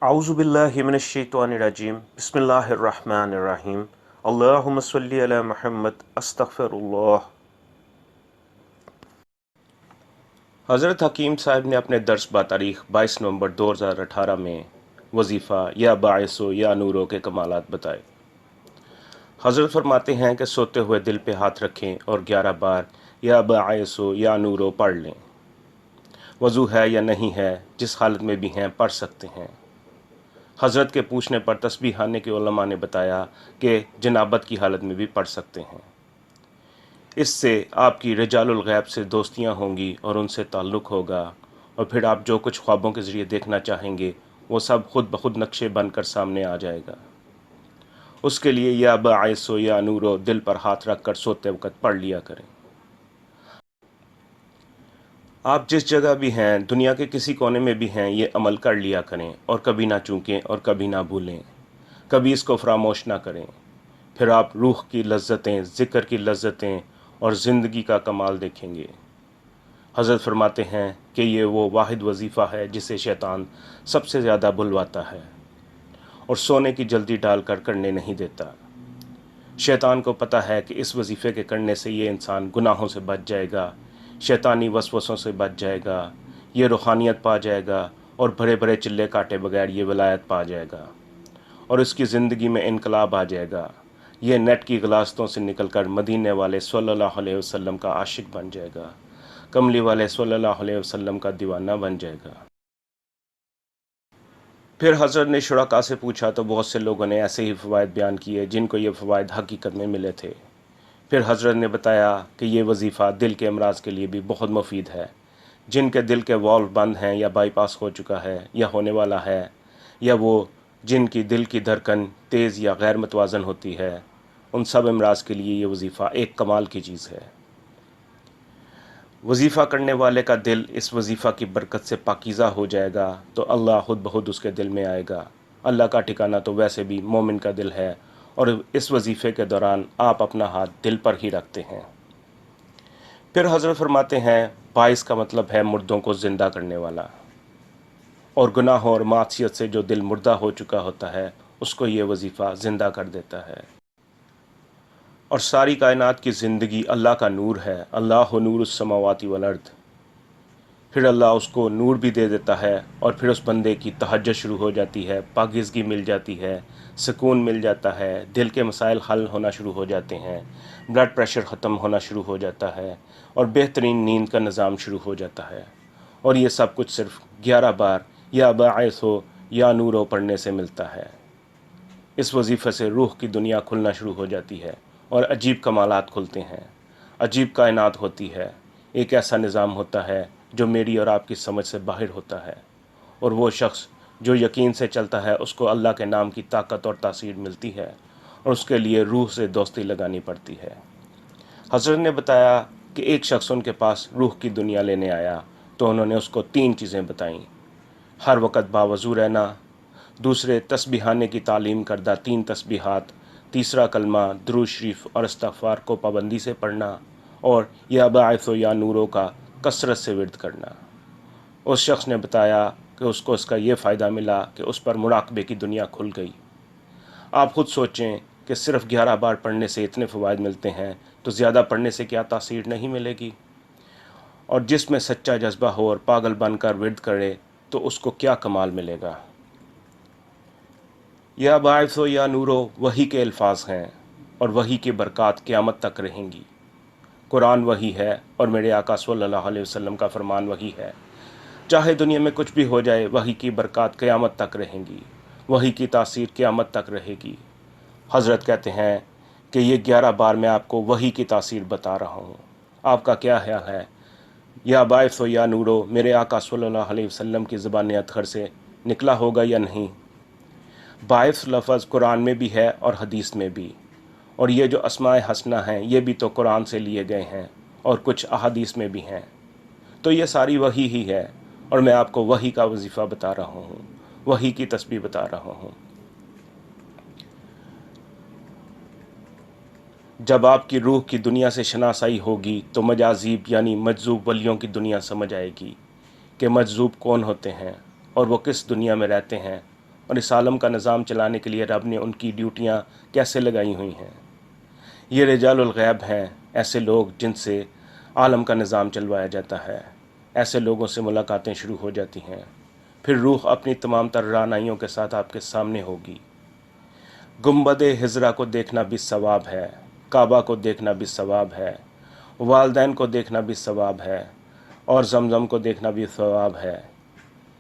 اعوذ باللہ من الشیطان الرجیم بسم اللہ الرحمن الرحیم اللہم صلی علی محمد استغفر اللہ۔ حضرت حکیم صاحب نے اپنے درس بتاریخ 22 نومبر 2018 میں وظیفہ یا باعث یا نورو کے کمالات بتائے۔ حضرت فرماتے ہیں کہ سوتے ہوئے دل پہ ہاتھ رکھیں اور 11 بار یا باعث یا نورو پڑھ لیں۔ وضو ہے یا نہیں ہے، جس حالت میں بھی ہیں پڑھ سکتے ہیں۔ حضرت کے پوچھنے پر تسبیح خانے کے علماء نے بتایا کہ جنابت کی حالت میں بھی پڑھ سکتے ہیں۔ اس سے آپ کی رجال الغیب سے دوستیاں ہوں گی اور ان سے تعلق ہوگا، اور پھر آپ جو کچھ خوابوں کے ذریعے دیکھنا چاہیں گے وہ سب خود بخود نقشے بن کر سامنے آ جائے گا۔ اس کے لیے یا باعث یا نورو دل پر ہاتھ رکھ کر سوتے وقت پڑھ لیا کریں۔ آپ جس جگہ بھی ہیں، دنیا کے کسی کونے میں بھی ہیں، یہ عمل کر لیا کریں اور کبھی نہ چوکیں اور کبھی نہ بھولیں، کبھی اس کو فراموش نہ کریں۔ پھر آپ روح کی لذتیں، ذکر کی لذتیں اور زندگی کا کمال دیکھیں گے۔ حضرت فرماتے ہیں کہ یہ وہ واحد وظیفہ ہے جسے شیطان سب سے زیادہ بلواتا ہے اور سونے کی جلدی ڈال کر کرنے نہیں دیتا۔ شیطان کو پتہ ہے کہ اس وظیفے کے کرنے سے یہ انسان گناہوں سے بچ جائے گا، شیطانی وسوسوں سے بچ جائے گا، یہ روحانیت پا جائے گا اور بڑے بڑے چلے کاٹے بغیر یہ ولایت پا جائے گا، اور اس کی زندگی میں انقلاب آ جائے گا۔ یہ نیٹ کی غلاستوں سے نکل کر مدینے والے صلی اللہ علیہ وسلم کا عاشق بن جائے گا، کملی والے صلی اللہ علیہ وسلم کا دیوانہ بن جائے گا۔ پھر حضرت نے شرکاء سے پوچھا تو بہت سے لوگوں نے ایسے ہی فوائد بیان کیے جن کو یہ فوائد حقیقت میں ملے تھے۔ پھر حضرت نے بتایا کہ یہ وظیفہ دل کے امراض کے لیے بھی بہت مفید ہے۔ جن کے دل کے والو بند ہیں یا بائی پاس ہو چکا ہے یا ہونے والا ہے، یا وہ جن کی دل کی دھڑکن تیز یا غیر متوازن ہوتی ہے، ان سب امراض کے لیے یہ وظیفہ ایک کمال کی چیز ہے۔ وظیفہ کرنے والے کا دل اس وظیفہ کی برکت سے پاکیزہ ہو جائے گا تو اللہ خود بخود اس کے دل میں آئے گا۔ اللہ کا ٹھکانہ تو ویسے بھی مومن کا دل ہے، اور اس وظیفے کے دوران آپ اپنا ہاتھ دل پر ہی رکھتے ہیں۔ پھر حضرت فرماتے ہیں باعث کا مطلب ہے مردوں کو زندہ کرنے والا، اور گناہوں اور معصیت سے جو دل مردہ ہو چکا ہوتا ہے اس کو یہ وظیفہ زندہ کر دیتا ہے۔ اور ساری کائنات کی زندگی اللہ کا نور ہے، اللہ نور السماوات والارض۔ پھر اللہ اس کو نور بھی دے دیتا ہے، اور پھر اس بندے کی تہجد شروع ہو جاتی ہے، پاکیزگی مل جاتی ہے، سکون مل جاتا ہے، دل کے مسائل حل ہونا شروع ہو جاتے ہیں، بلڈ پریشر ختم ہونا شروع ہو جاتا ہے، اور بہترین نیند کا نظام شروع ہو جاتا ہے۔ اور یہ سب کچھ صرف 11 بار یا باعث ہو یا نورو پڑھنے سے ملتا ہے۔ اس وظیفے سے روح کی دنیا کھلنا شروع ہو جاتی ہے اور عجیب کمالات کھلتے ہیں، عجیب کائنات ہوتی ہے، ایک ایسا نظام ہوتا ہے جو میری اور آپ کی سمجھ سے باہر ہوتا ہے، اور وہ شخص جو یقین سے چلتا ہے اس کو اللہ کے نام کی طاقت اور تاثیر ملتی ہے، اور اس کے لیے روح سے دوستی لگانی پڑتی ہے۔ حضرت نے بتایا کہ ایک شخص ان کے پاس روح کی دنیا لینے آیا تو انہوں نے اس کو 3 چیزیں بتائیں: ہر وقت باوضو رہنا، دوسرے تسبیحانے کی تعلیم کردہ 3 تسبیحات، تیسرا کلمہ درود شریف اور استغفار کو پابندی سے پڑھنا، اور یا باعث و یا نورو کا کثرت سے ورد کرنا۔ اس شخص نے بتایا کہ اس کو اس کا یہ فائدہ ملا کہ اس پر مراقبے کی دنیا کھل گئی۔ آپ خود سوچیں کہ صرف 11 بار پڑھنے سے اتنے فوائد ملتے ہیں تو زیادہ پڑھنے سے کیا تاثیر نہیں ملے گی؟ اور جس میں سچا جذبہ ہو اور پاگل بن کر ورد کرے تو اس کو کیا کمال ملے گا؟ یا باعث و یا نورو وحی کے الفاظ ہیں، اور وحی کی برکات قیامت تک رہیں گی۔ قرآن وحی ہے اور میرے آقا صلی اللہ علیہ وسلم کا فرمان وحی ہے۔ چاہے دنیا میں کچھ بھی ہو جائے، وحی کی برکات قیامت تک رہیں گی، وحی کی تاثیر قیامت تک رہے گی۔ حضرت کہتے ہیں کہ یہ 11 بار میں آپ کو وحی کی تاثیر بتا رہا ہوں۔ آپ کا کیا خیال ہے؟ یا باعث و یا نورو میرے آقا صلی اللہ علیہ وسلم کی زبان اطہر سے نکلا ہوگا یا نہیں؟ باعث لفظ قرآن میں بھی ہے اور حدیث میں بھی، اور یہ جو اسماء حسنہ ہیں یہ بھی تو قرآن سے لیے گئے ہیں اور کچھ احادیث میں بھی ہیں۔ تو یہ ساری وحی ہی ہے، اور میں آپ کو وحی کا وظیفہ بتا رہا ہوں، وحی کی تسبیح بتا رہا ہوں۔ جب آپ کی روح کی دنیا سے شناسائی ہوگی تو مجاذیب یعنی مجذوب ولیوں کی دنیا سمجھ آئے گی کہ مجذوب کون ہوتے ہیں اور وہ کس دنیا میں رہتے ہیں اور اس عالم کا نظام چلانے کے لیے رب نے ان کی ڈیوٹیاں کیسے لگائی ہوئی ہیں۔ یہ رجال الغیب ہیں، ایسے لوگ جن سے عالم کا نظام چلوایا جاتا ہے۔ ایسے لوگوں سے ملاقاتیں شروع ہو جاتی ہیں، پھر روح اپنی تمام تر رعنائیوں کے ساتھ آپ کے سامنے ہوگی۔ گنبد ہجرا کو دیکھنا بھی ثواب ہے، کعبہ کو دیکھنا بھی ثواب ہے، والدین کو دیکھنا بھی ثواب ہے، اور زمزم کو دیکھنا بھی ثواب ہے۔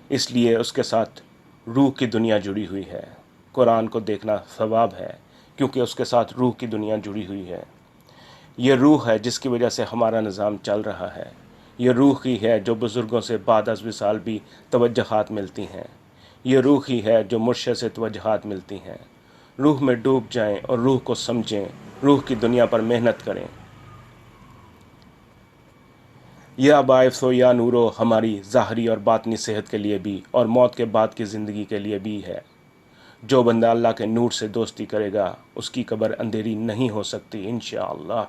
اس لیے اس کے ساتھ روح کی دنیا جڑی ہوئی ہے۔ قرآن کو دیکھنا ثواب ہے کیونکہ اس کے ساتھ روح کی دنیا جڑی ہوئی ہے۔ یہ روح ہے جس کی وجہ سے ہمارا نظام چل رہا ہے۔ یہ روح ہی ہے جو بزرگوں سے بعد از وصال بھی توجہات ملتی ہیں۔ یہ روح ہی ہے جو مرشد سے توجہات ملتی ہیں۔ روح میں ڈوب جائیں اور روح کو سمجھیں، روح کی دنیا پر محنت کریں۔ یا باعث و یا نورو ہماری ظاہری اور باطنی صحت کے لیے بھی اور موت کے بعد کی زندگی کے لیے بھی ہے۔ جو بندہ اللہ کے نور سے دوستی کرے گا اس کی قبر اندھیری نہیں ہو سکتی انشاءاللہ،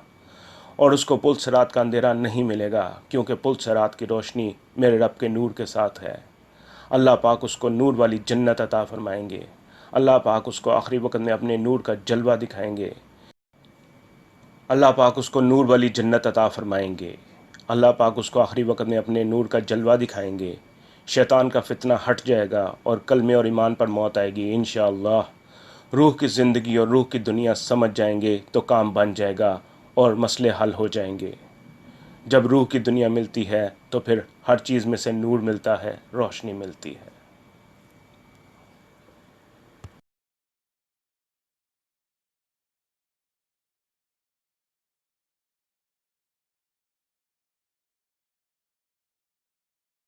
اور اس کو پل صراط کا اندھیرا نہیں ملے گا کیونکہ پل صراط کی روشنی میرے رب کے نور کے ساتھ ہے۔ اللہ پاک اس کو نور والی جنت عطا فرمائیں گے۔ اللہ پاک اس کو آخری وقت میں اپنے نور کا جلوہ دکھائیں گے۔ اللہ پاک اس کو نور والی جنت عطا فرمائیں گے۔ اللہ پاک اس کو آخری وقت میں اپنے نور کا جلوہ دکھائیں گے۔ شیطان کا فتنہ ہٹ جائے گا اور کلمے اور ایمان پر موت آئے گی انشاءاللہ۔ روح کی زندگی اور روح کی دنیا سمجھ جائیں گے تو کام بن جائے گا اور مسئلے حل ہو جائیں گے۔ جب روح کی دنیا ملتی ہے تو پھر ہر چیز میں سے نور ملتا ہے، روشنی ملتی ہے۔